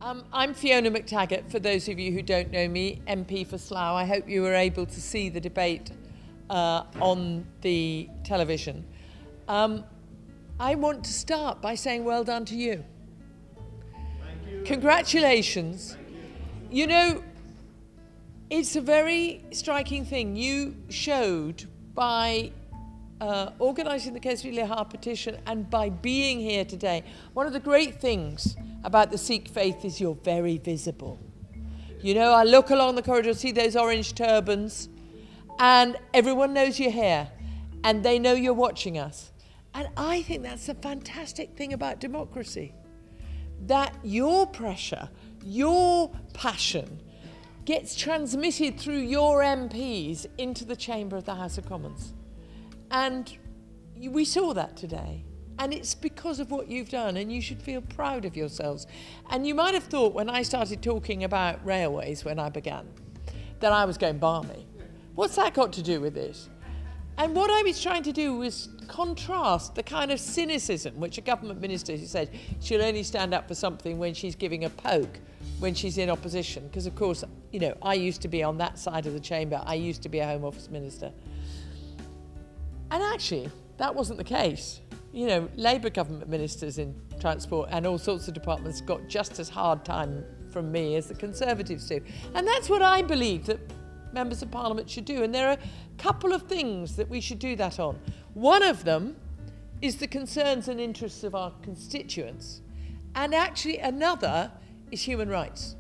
I'm Fiona Mactaggart, for those of you who don't know me, MP for Slough. I hope you were able to see the debate on the television. I want to start by saying well done to you. Thank you. Congratulations. Thank you. You know, it's a very striking thing you showed by organising the Kesri Lehar petition and by being here today. One of the great things about the Sikh faith is you're very visible. You know, I look along the corridor, see those orange turbans, and everyone knows you're here, and they know you're watching us. And I think that's a fantastic thing about democracy, that your pressure, your passion, gets transmitted through your MPs into the chamber of the House of Commons. And we saw that today. And it's because of what you've done, and you should feel proud of yourselves. And you might have thought when I started talking about railways when I began, that I was going balmy. What's that got to do with this? And what I was trying to do was contrast the kind of cynicism which a government minister who said she'll only stand up for something when she's giving a poke, when she's in opposition. Because of course, you know, I used to be on that side of the chamber. I used to be a Home Office minister. And actually, that wasn't the case. You know, Labour government ministers in transport and all sorts of departments got just as hard time from me as the Conservatives do. And that's what I believe that members of Parliament should do. And there are a couple of things that we should do that on. One of them is the concerns and interests of our constituents. And actually another is human rights.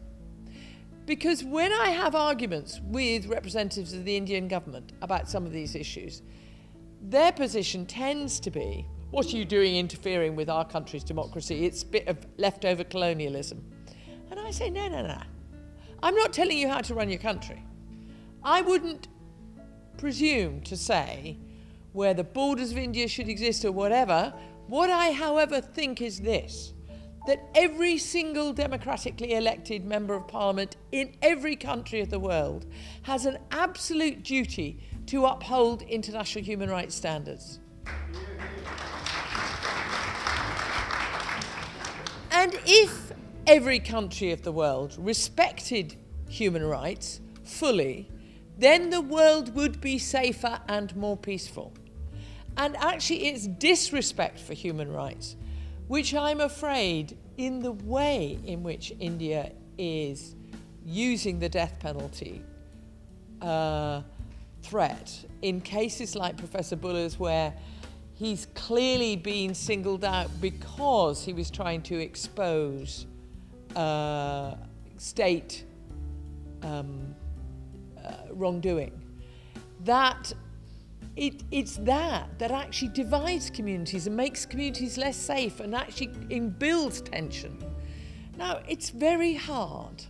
Because when I have arguments with representatives of the Indian government about some of these issues, their position tends to be, what are you doing interfering with our country's democracy? It's a bit of leftover colonialism. And I say, no, no, no. I'm not telling you how to run your country. I wouldn't presume to say where the borders of India should exist or whatever. What I, however, think is this, that every single democratically elected member of Parliament in every country of the world has an absolute duty to uphold international human rights standards. And if every country of the world respected human rights fully, then the world would be safer and more peaceful. And actually it's disrespect for human rights, which I'm afraid in the way in which India is using the death penalty threat in cases like Professor Buller's, where he's clearly been singled out because he was trying to expose state wrongdoing. That it's that actually divides communities and makes communities less safe and actually builds tension. Now, it's very hard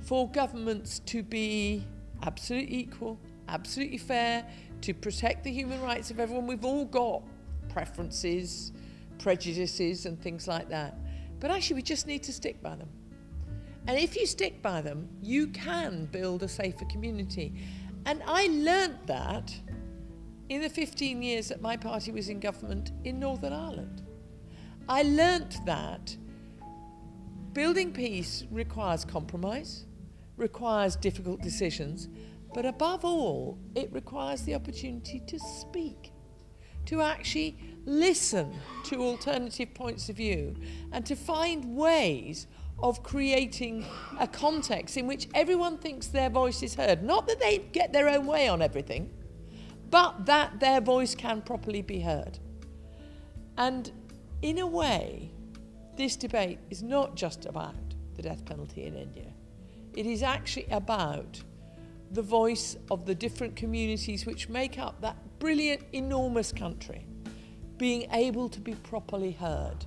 for governments to be absolutely equal, absolutely fair, to protect the human rights of everyone. We've all got preferences, prejudices and things like that. But actually we just need to stick by them. And if you stick by them, you can build a safer community. And I learnt that in the 15 years that my party was in government in Northern Ireland. I learnt that building peace requires compromise, requires difficult decisions, but above all, it requires the opportunity to speak, to actually listen to alternative points of view, and to find ways of creating a context in which everyone thinks their voice is heard. Not that they get their own way on everything, but that their voice can properly be heard. And in a way, this debate is not just about the death penalty in India. It is actually about the voice of the different communities which make up that brilliant, enormous country being able to be properly heard.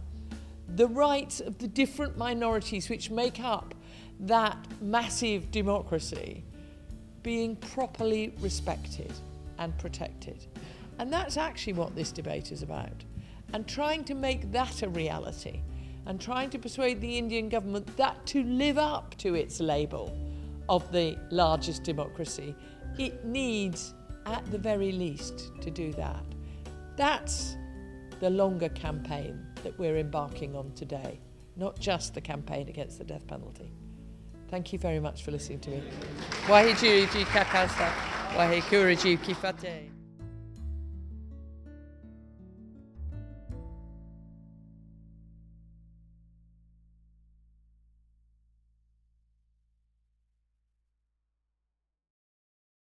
The rights of the different minorities which make up that massive democracy being properly respected and protected. And that's actually what this debate is about. And trying to make that a reality, and trying to persuade the Indian government that to live up to its label of the largest democracy, it needs, at the very least, to do that. That's the longer campaign that we're embarking on today. not just the campaign against the death penalty. Thank you very much for listening to me. Wahi juri ji kakasa, wahi kura ji kifate.